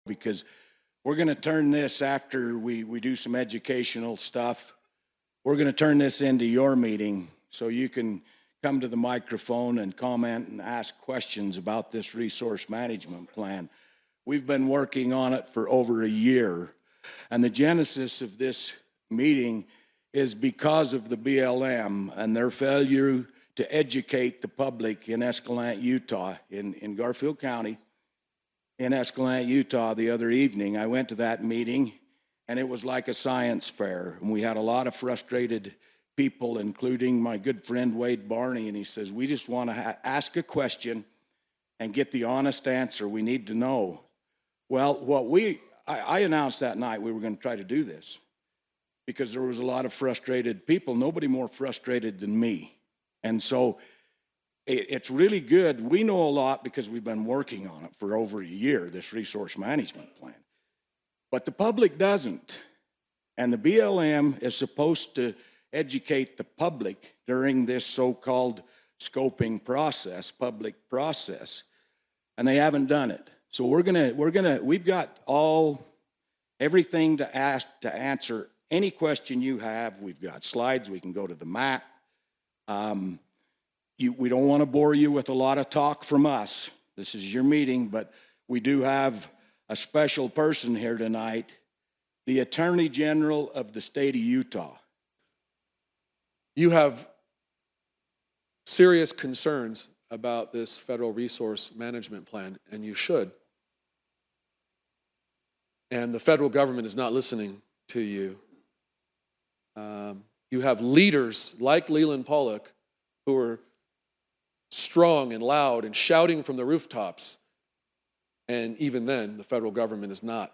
because we're going to turn this, after we do some educational stuff, we're going to turn this into your meeting so you can come to the microphone and comment and ask questions about this resource management plan. We've been working on it for over a year, and the genesis of this meeting is because of the BLM and their failure to educate the public in Escalante, Utah, in Garfield County, in Escalante, Utah, the other evening. I went to that meeting, and it was like a science fair, and we had a lot of frustrated people, including my good friend Wade Barney, and he says, we just want to ask a question and get the honest answer. We need to know. Well, I announced that night we were going to try to do this because there was a lot of frustrated people, nobody more frustrated than me. And so it's really good. We know a lot because we've been working on it for over a year, this resource management plan. But the public doesn't. And the BLM is supposed to educate the public during this so-called scoping process, public process, and they haven't done it. So we've got everything to answer any question you have. We've got slides. We can go to the map. We don't want to bore you with a lot of talk from us. This is your meeting, but we do have a special person here tonight, the Attorney General of the state of Utah. You have serious concerns about this federal resource management plan, and you should. And the federal government is not listening to you. You have leaders like Leland Pollock who are strong and loud and shouting from the rooftops. And even then, the federal government is not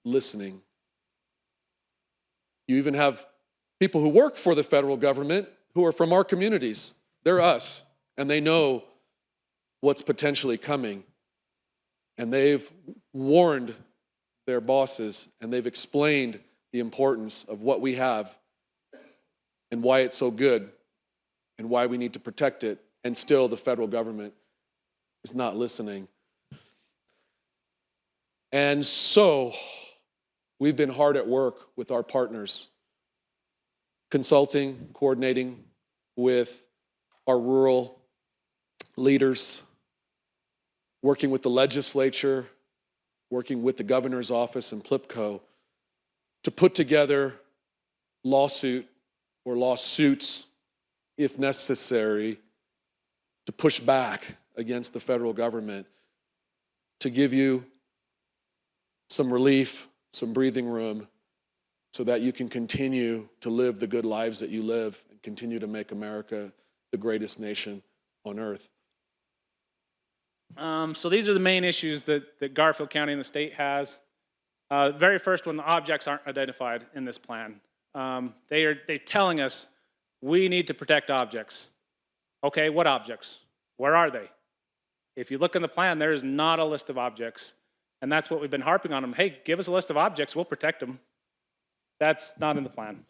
listening. You even have people who work for the federal government who are from our communities. They're us, and they know what's potentially coming. And they've warned their bosses, and they've explained the importance of what we have and why it's so good and why we need to protect it. And still the federal government is not listening. And so we've been hard at work with our partners, consulting, coordinating with our rural leaders, working with the legislature, working with the governor's office and PLIPCO to put together lawsuits, if necessary, to push back against the federal government, to give you some relief, some breathing room, so that you can continue to live the good lives that you live and continue to make America the greatest nation on earth. So these are the main issues that Garfield County and the state has. Very first one, the objects aren't identified in this plan. They're telling us we need to protect objects. Okay, what objects? Where are they? If you look in the plan, there is not a list of objects. And that's what we've been harping on them. Hey, give us a list of objects, we'll protect them. That's not in the plan.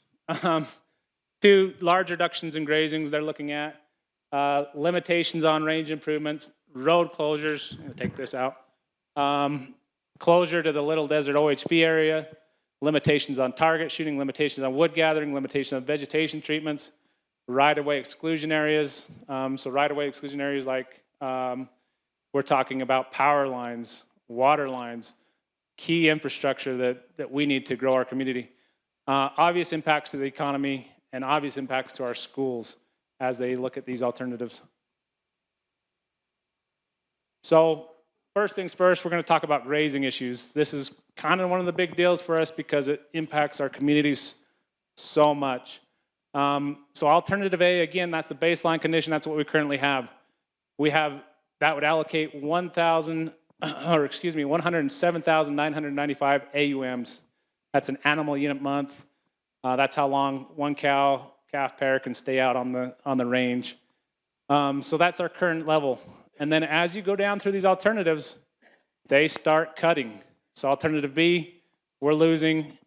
2, large reductions in grazings they're looking at. Limitations on range improvements, road closures, I'm gonna take this out. Closure to the Little Desert OHV area, limitations on target shooting, limitations on wood gathering, limitation on vegetation treatments, right-of-way exclusion areas. So right-of-way exclusion areas like we're talking about power lines, water lines, key infrastructure that we need to grow our community. Obvious impacts to the economy and obvious impacts to our schools as they look at these alternatives. So first things first, we're going to talk about grazing issues. This is kind of one of the big deals for us because it impacts our communities so much. So alternative A, again, that's the baseline condition. That's what we currently have. That would allocate 107,995 AUMs. That's an animal unit month. That's how long one calf pair can stay out on the range. So that's our current level. And then as you go down through these alternatives, they start cutting. So alternative B, we're losing,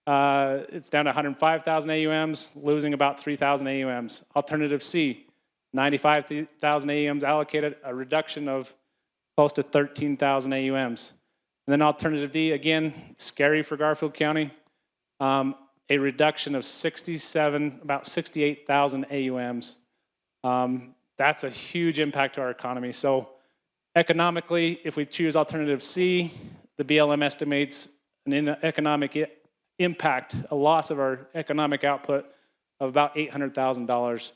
it's down to 105,000 AUMs, losing about 3,000 AUMs. Alternative C, 95,000 AUMs allocated, a reduction of close to 13,000 AUMs. And then alternative D, again, scary for Garfield County, a reduction of about 68,000 AUMs. That's a huge impact to our economy. So economically, if we choose alternative C, the BLM estimates an economic impact, a loss of our economic output of about $800,000,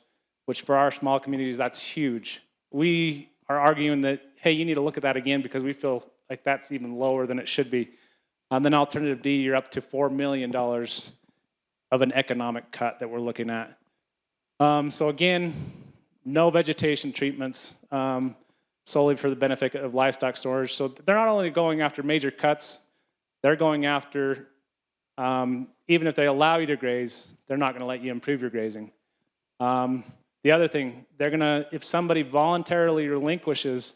which for our small communities, that's huge. We are arguing that, hey, you need to look at that again because we feel like that's even lower than it should be. And then alternative D, you're up to $4 million of an economic cut that we're looking at. So again, no vegetation treatments solely for the benefit of livestock storage. So they're not only going after major cuts, they're going after, even if they allow you to graze, they're not gonna let you improve your grazing. The other thing, if somebody voluntarily relinquishes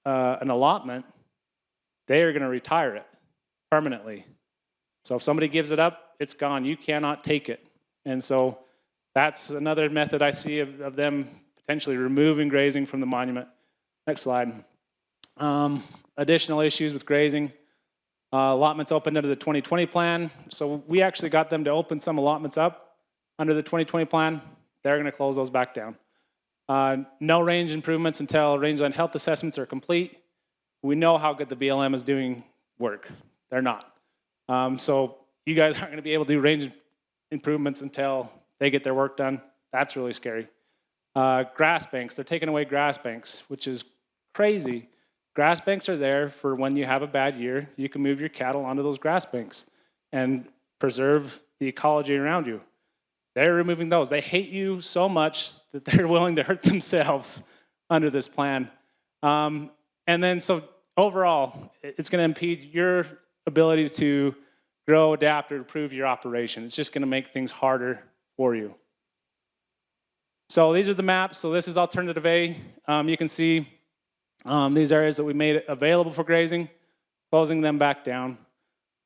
an allotment, they are gonna retire it permanently. So if somebody gives it up, it's gone. You cannot take it. And so that's another method I see of them potentially removing grazing from the monument. Next slide. Additional issues with grazing. Allotments opened under the 2020 plan. So we actually got them to open some allotments up under the 2020 plan. They're going to close those back down. No range improvements until rangeland health assessments are complete. We know how good the BLM is doing work. They're not. So you guys aren't going to be able to do range improvements until they get their work done. That's really scary. Grass banks, they're taking away grass banks, which is crazy. Grass banks are there for when you have a bad year, you can move your cattle onto those grass banks and preserve the ecology around you. They're removing those. They hate you so much that they're willing to hurt themselves under this plan. And then so overall, it's going to impede your ability to grow, adapt, or improve your operation. It's just going to make things harder for you. So these are the maps. So this is alternative A. You can see these areas that we made available for grazing, closing them back down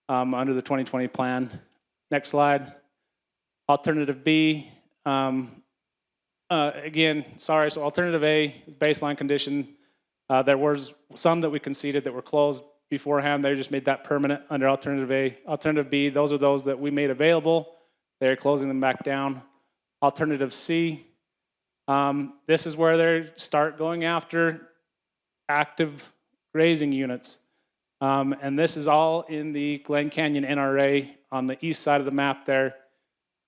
under the 2020 plan. Next slide. Alternative B. Again, sorry, so alternative A, baseline condition. There was some that we conceded that were closed beforehand. They just made that permanent under alternative A. Alternative B, those are those that we made available. They're closing them back down. Alternative C, this is where they start going after active grazing units. And this is all in the Glen Canyon NRA on the east side of the map there.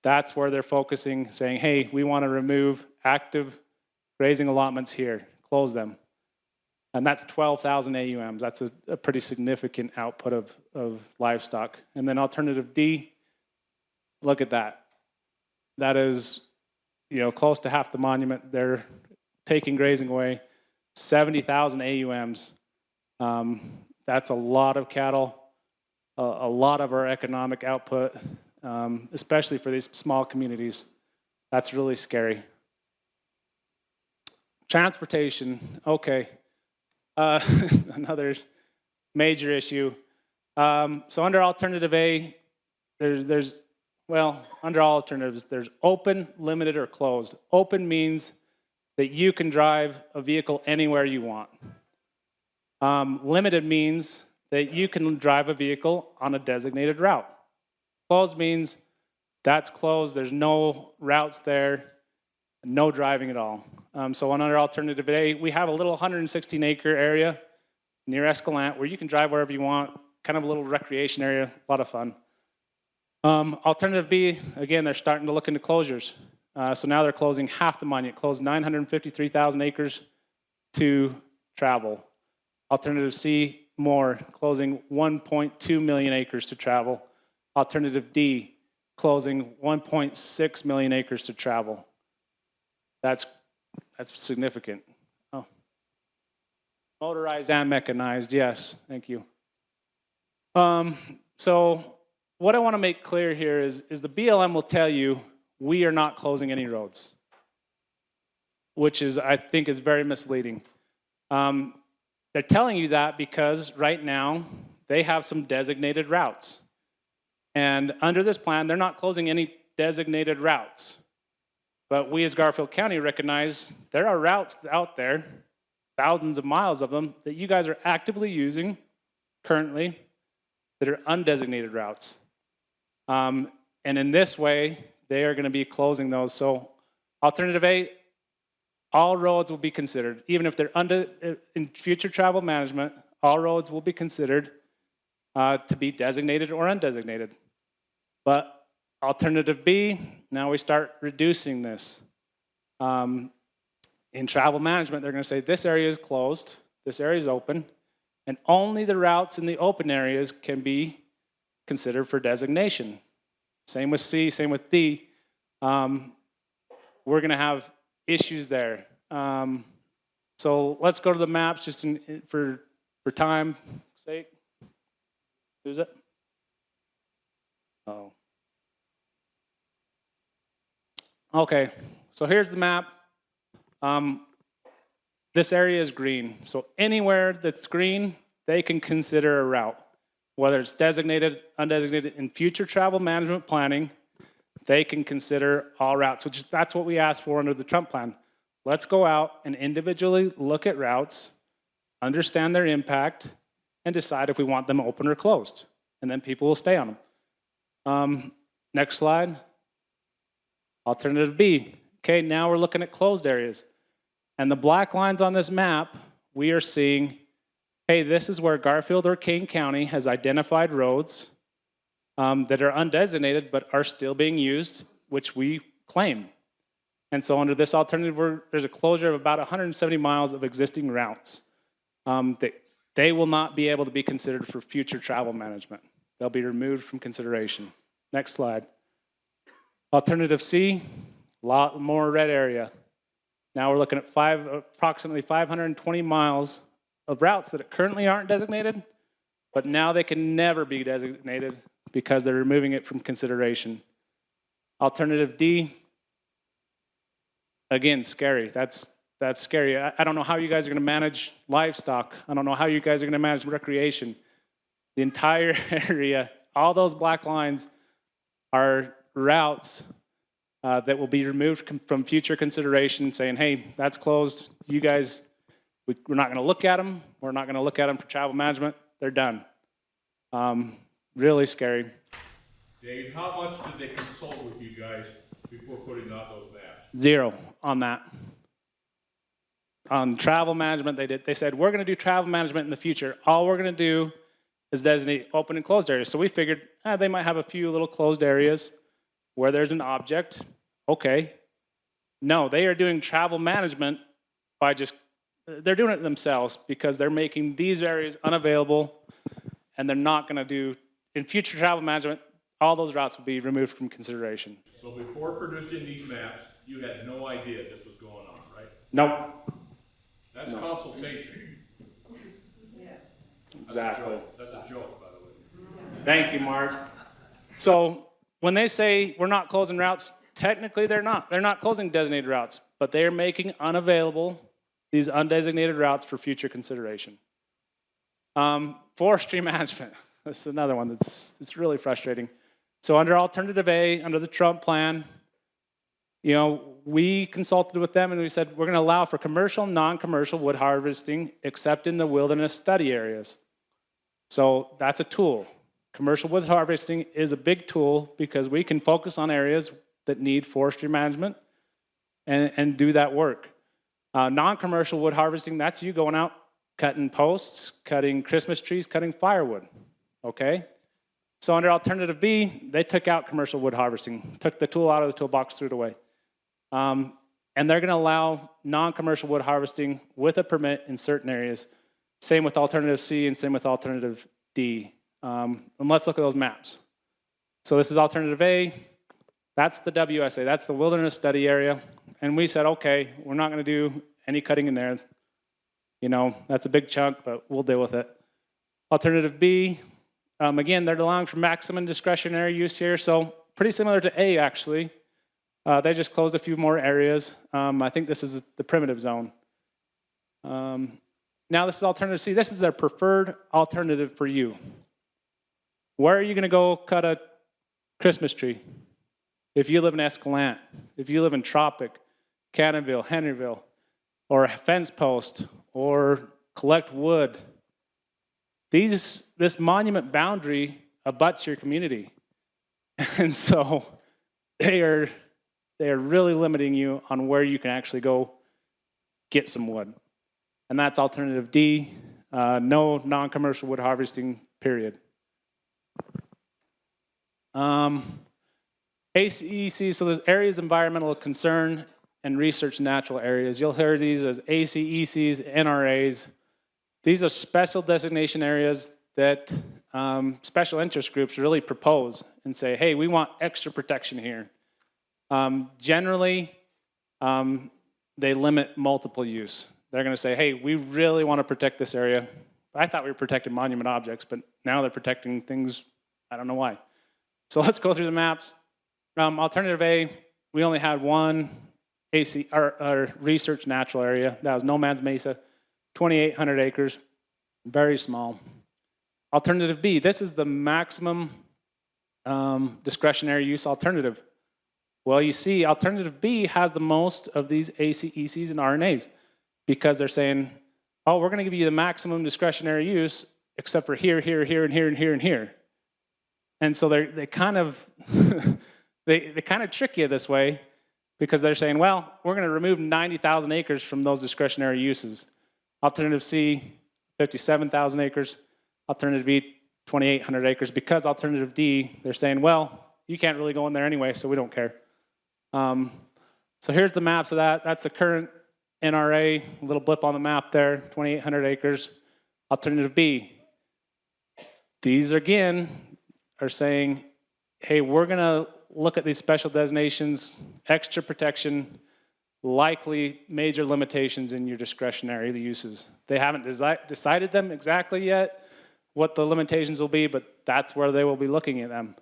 That's where they're focusing, saying, hey, we want to remove active grazing allotments here, close them. And that's 12,000 AUMs. That's a pretty significant output of livestock. And then alternative D, look at that. That is, close to half the monument. They're taking grazing away, 70,000 AUMs. That's a lot of cattle, a lot of our economic output, especially for these small communities. That's really scary. Transportation, okay. Another major issue. So under alternative A, under all alternatives, there's open, limited, or closed. Open means that you can drive a vehicle anywhere you want. Limited means that you can drive a vehicle on a designated route. Closed means that's closed, there's no routes there, no driving at all. So on our alternative A, we have a little 116-acre area near Escalante where you can drive wherever you want, kind of a little recreation area, a lot of fun. Alternative B, again, they're starting to look into closures. So now they're closing half the monument, closed 953,000 acres to travel. Alternative C, more, closing 1.2 million acres to travel. Alternative D, closing 1.6 million acres to travel. That's significant. Oh. Motorized and mechanized, yes, thank you. So what I want to make clear here is the BLM will tell you we are not closing any roads, which I think is very misleading. They're telling you that because right now they have some designated routes. And under this plan, they're not closing any designated routes. But we as Garfield County recognize there are routes out there, thousands of miles of them, that you guys are actively using currently that are undesignated routes. And in this way, they are going to be closing those. So alternative A, all roads will be considered. Even if they're in future travel management, all roads will be considered to be designated or undesignated. But alternative B, now we start reducing this. In travel management, they're going to say this area is closed, this area is open, and only the routes in the open areas can be considered for designation. Same with C, same with D. We're going to have issues there. So let's go to the maps just for time's sake. Who's it? Oh. Okay, so here's the map. This area is green. So anywhere that's green, they can consider a route. Whether it's designated, undesignated, in future travel management planning, they can consider all routes, which that's what we asked for under the Trump plan. Let's go out and individually look at routes, understand their impact, and decide if we want them open or closed. And then people will stay on them. Next slide. Alternative B. Okay, now we're looking at closed areas. And the black lines on this map, we are seeing, hey, this is where Garfield or Kane County has identified roads that are undesignated but are still being used, which we claim. And so under this alternative, there's a closure of about 170 miles of existing routes that they will not be able to be considered for future travel management. They'll be removed from consideration. Next slide. Alternative C, a lot more red area. Now we're looking at approximately 520 miles of routes that currently aren't designated, but now they can never be designated because they're removing it from consideration. Alternative D, again, scary. That's scary. I don't know how you guys are going to manage livestock. I don't know how you guys are going to manage recreation. The entire area, all those black lines are routes that will be removed from future consideration, saying, hey, that's closed. You guys, we're not going to look at them. We're not going to look at them for travel management. They're done. Really scary. Dave, how much did they consult with you guys before putting out those maps? 0 on that. On travel management, they said, we're going to do travel management in the future. All we're going to do is designate open and closed areas. So we figured they might have a few little closed areas where there's an object. Okay. No, they are doing travel management by they're doing it themselves because they're making these areas unavailable, and they're not going to do, in future travel management, all those routes will be removed from consideration. So before producing these maps, you had no idea this was going on, right? Nope. That's consultation. Exactly. That's a joke, by the way. Thank you, Mark. So when they say we're not closing routes, technically they're not. They're not closing designated routes, but they are making unavailable these undesignated routes for future consideration. Forestry management. This is another one that's really frustrating. So under alternative A, under the Trump plan, we consulted with them and we said we're going to allow for commercial, non-commercial wood harvesting except in the wilderness study areas. So that's a tool. Commercial wood harvesting is a big tool because we can focus on areas that need forestry management and do that work. Non-commercial wood harvesting, that's you going out, cutting posts, cutting Christmas trees, cutting firewood, okay? So under alternative B, they took out commercial wood harvesting, took the tool out of the toolbox, threw it away. And they're gonna allow non-commercial wood harvesting with a permit in certain areas. Same with alternative C and same with alternative D. And let's look at those maps. So this is alternative A. That's the WSA. That's the wilderness study area. And we said, okay, we're not going to do any cutting in there. That's a big chunk, but we'll deal with it. Alternative B, again, they're allowing for maximum discretionary use here. So pretty similar to A, actually. They just closed a few more areas. I think this is the primitive zone. Now this is alternative C. This is their preferred alternative for you. Where are you going to go cut a Christmas tree? If you live in Escalante, if you live in Tropic, Cannonville, Henryville, or a fence post, or collect wood, this monument boundary abuts your community. And so they are really limiting you on where you can actually go get some wood. And that's alternative D, no non-commercial wood harvesting, period. ACEC, so there's areas of environmental concern and research natural areas. You'll hear these as ACECs, NRAs. These are special designation areas that special interest groups really propose and say, hey, we want extra protection here. Generally, they limit multiple use. They're going to say, hey, we really want to protect this area. I thought we were protecting monument objects, but now they're protecting things, I don't know why. So let's go through the maps. Alternative A, we only had one research natural area. That was No Man's Mesa, 2,800 acres, very small. Alternative B, this is the maximum discretionary use alternative. Well, you see, alternative B has the most of these ACECs and RNAs because they're saying, oh, we're going to give you the maximum discretionary use except for here, here, here, and here, and here, and here. And so they kind of they kind of trick you this way because they're saying, well, we're going to remove 90,000 acres from those discretionary uses. Alternative C, 57,000 acres. Alternative B, 2,800 acres. Because alternative D, they're saying, well, you can't really go in there anyway, so we don't care. So here's the maps of that. That's the current NRA, a little blip on the map there, 2,800 acres. Alternative B. These, again, are saying, hey, we're going to look at these special designations, extra protection, likely major limitations in your discretionary uses. They haven't decided them exactly yet, what the limitations will be, but that's where they will be looking at them.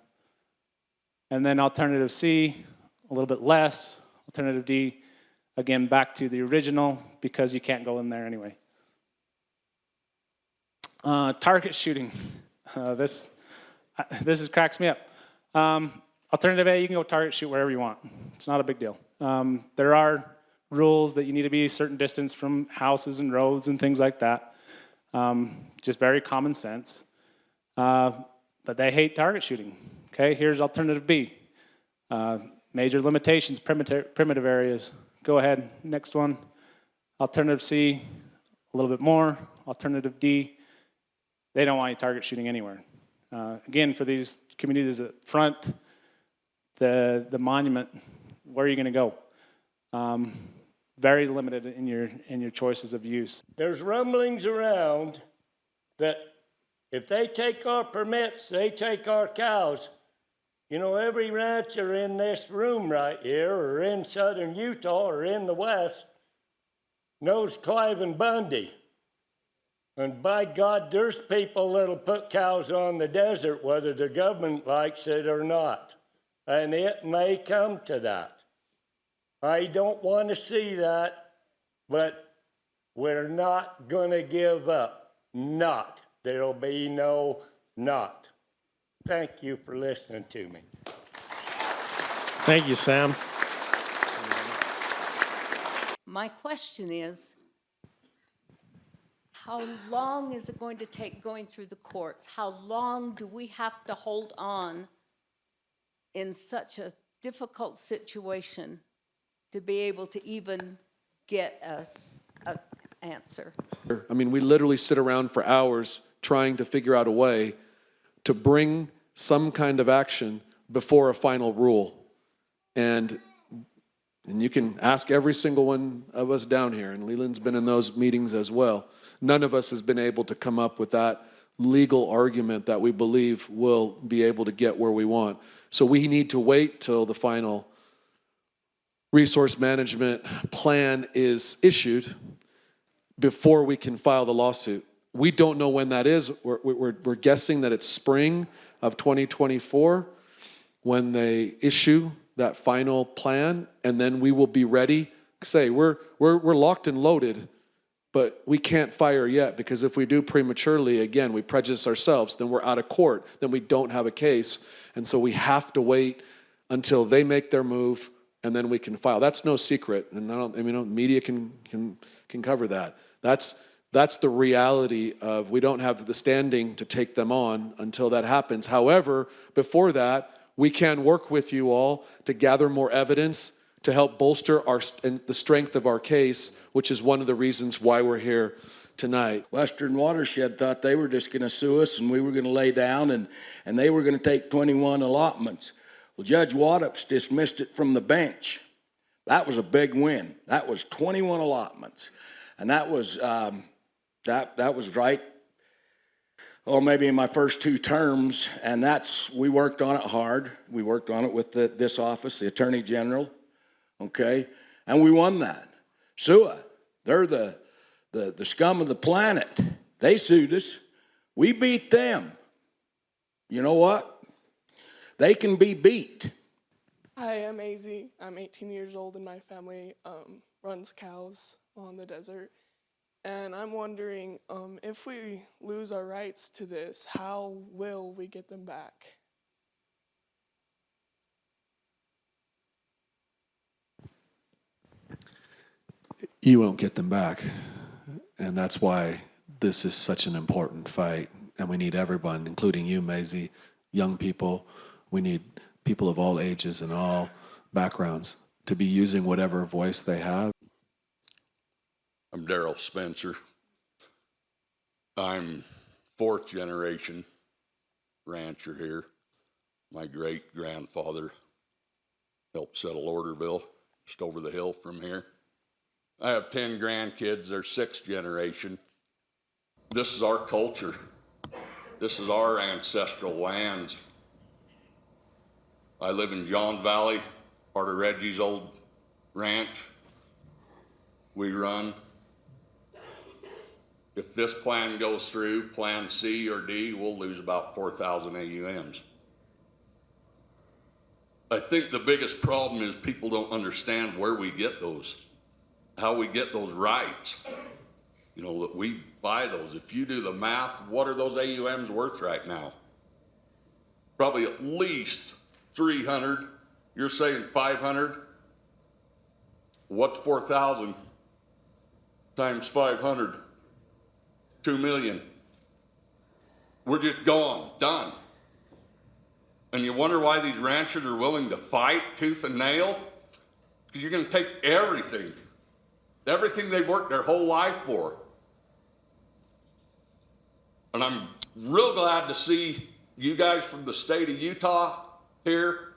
And then alternative C, a little bit less. Alternative D, again, back to the original because you can't go in there anyway. Target shooting. This cracks me up. Alternative A, you can go target shoot wherever you want. It's not a big deal. There are rules that you need to be a certain distance from houses and roads and things like that. Just very common sense. But they hate target shooting. Okay, here's alternative B. Major limitations, primitive areas. Go ahead, next one. Alternative C, a little bit more. Alternative D, they don't want you target shooting anywhere. Again, for these communities at front, the monument, where are you going to go? Very limited in your choices of use. There's rumblings around that if they take our permits, they take our cows. You know, every rancher in this room right here, or in southern Utah, or in the West, knows Cliven Bundy. And by God, there's people that'll put cows on the desert, whether the government likes it or not. And it may come to that. I don't want to see that, but we're not going to give up. Not. There'll be no not. Thank you for listening to me. Thank you, Sam. My question is, how long is it going to take going through the courts? How long do we have to hold on in such a difficult situation to be able to even get an answer? I mean, we literally sit around for hours trying to figure out a way to bring some kind of action before a final rule. And you can ask every single one of us down here, and Leland's been in those meetings as well. None of us has been able to come up with that legal argument that we believe will be able to get where we want. So we need to wait till the final resource management plan is issued before we can file the lawsuit. We don't know when that is. We're guessing that it's spring of 2024 when they issue that final plan, and then we will be ready. Say we're locked and loaded, but we can't fire yet, because if we do prematurely, again, we prejudice ourselves, then we're out of court, then we don't have a case. And so we have to wait until they make their move, and then we can file. That's no secret, and media can cover that. That's That's the reality of we don't have the standing to take them on until that happens. However, before that, we can work with you all to gather more evidence to help bolster the strength of our case, which is one of the reasons why we're here tonight. Western Watershed thought they were just going to sue us and we were going to lay down and they were going to take 21 allotments. Well, Judge Waddups dismissed it from the bench. That was a big win. That was 21 allotments. And that was, that was right, maybe in my first 2 terms. And we worked on it hard. We worked on it with this office, the Attorney General, okay? And we won that. SUA, they're the scum of the planet. They sued us. We beat them. You know what? They can be beat. Hi, I'm AZ. I'm 18 years old and my family runs cows on the desert. And I'm wondering, if we lose our rights to this, how will we get them back? You won't get them back. And that's why this is such an important fight. And we need everyone, including you, Maisie, young people. We need people of all ages and all backgrounds to be using whatever voice they have. I'm Darrell Spencer. I'm 4th generation rancher here. My great grandfather helped settle Orderville, just over the hill from here. I have 10 grandkids, they're 6th generation. This is our culture. This is our ancestral lands. I live in Johns Valley, part of Reggie's old ranch. We run. If this plan goes through, Plan C or D, we'll lose about 4,000 AUMs. I think the biggest problem is people don't understand where we get those, how we get those rights. You know, that we buy those. If you do the math, what are those AUMs worth right now? Probably at least 300. You're saying 500? What's 4,000 times 500? 2 million. We're just gone, done. And you wonder why these ranchers are willing to fight tooth and nail? Because you're going to take everything they've worked their whole life for. And I'm real glad to see you guys from the state of Utah here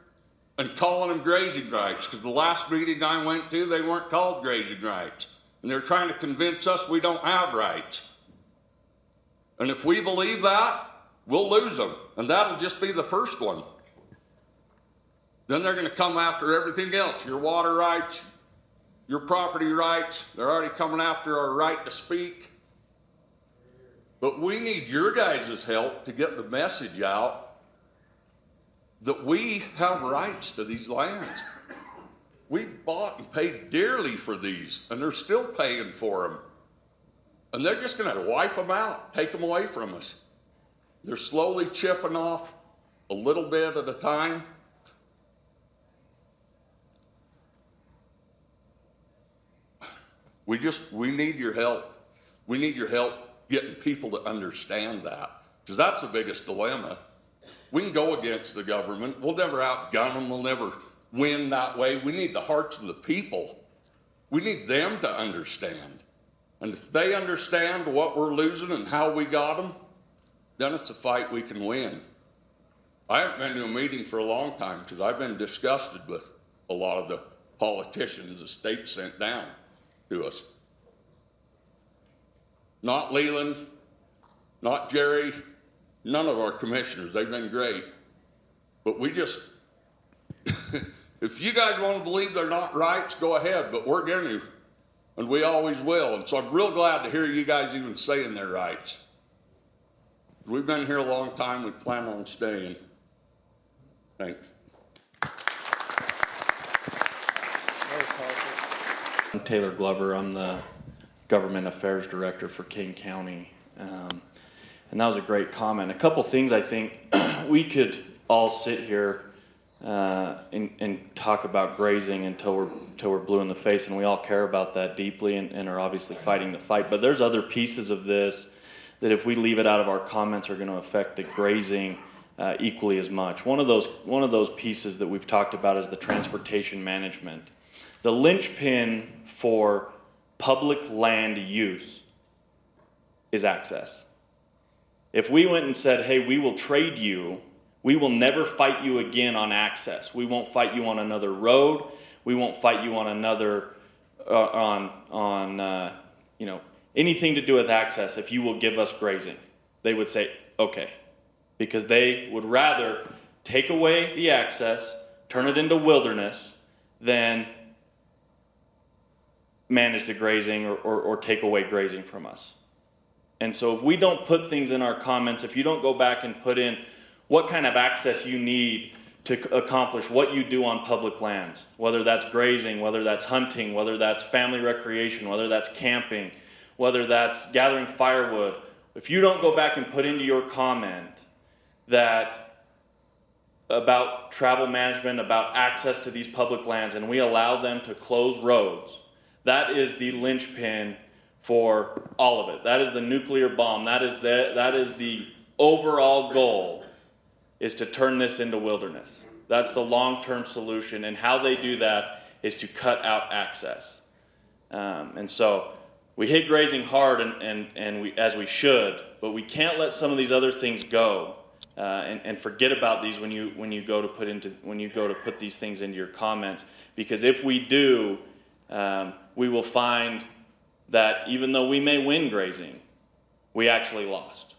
and calling them grazing rights, because the last meeting I went to, they weren't called grazing rights. And they're trying to convince us we don't have rights. And if we believe that, we'll lose them. And that'll just be the first one. Then they're going to come after everything else, your water rights, your property rights. They're already coming after our right to speak. But we need your guys' help to get the message out that we have rights to these lands. We bought and paid dearly for these, and they're still paying for them. And they're just going to wipe them out, take them away from us. They're slowly chipping off a little bit at a time. We need your help. We need your help getting people to understand that, because that's the biggest dilemma. We can go against the government. We'll never outgun them. We'll never win that way. We need the hearts of the people. We need them to understand. And if they understand what we're losing and how we got them, then it's a fight we can win. I haven't been to a meeting for a long time because I've been disgusted with a lot of the politicians the state sent down to us. Not Leland, not Jerry, none of our commissioners. They've been great. But we just, if you guys want to believe they're not rights, go ahead, but we're going to, and we always will. And so I'm real glad to hear you guys even saying they're rights. We've been here a long time. We plan on staying. Thanks. I'm Taylor Glover. I'm the Government Affairs Director for King County. And that was a great comment. A couple things I think we could all sit here and talk about grazing until we're blue in the face, and we all care about that deeply and are obviously fighting the fight. But there's other pieces of this that if we leave it out of our comments are going to affect the grazing equally as much. One of those pieces that we've talked about is the transportation management. The linchpin for public land use is access. If we went and said, hey, we will trade you, we will never fight you again on access. We won't fight you on another road. We won't fight you on another, anything to do with access if you will give us grazing. They would say, okay, because they would rather take away the access, turn it into wilderness, than manage the grazing or take away grazing from us. And so if we don't put things in our comments, if you don't go back and put in what kind of access you need to accomplish what you do on public lands, whether that's grazing, whether that's hunting, whether that's family recreation, whether that's camping, whether that's gathering firewood, if you don't go back and put into your comment that about travel management, about access to these public lands, and we allow them to close roads, that is the linchpin for all of it. That is the nuclear bomb. That is the overall goal, is to turn this into wilderness. That's the long-term solution, and how they do that is to cut out access. And so we hit grazing hard, and we, as we should, but we can't let some of these other things go and forget about these when you go to put these things into your comments. Because if we do, we will find that even though we may win grazing, we actually lost.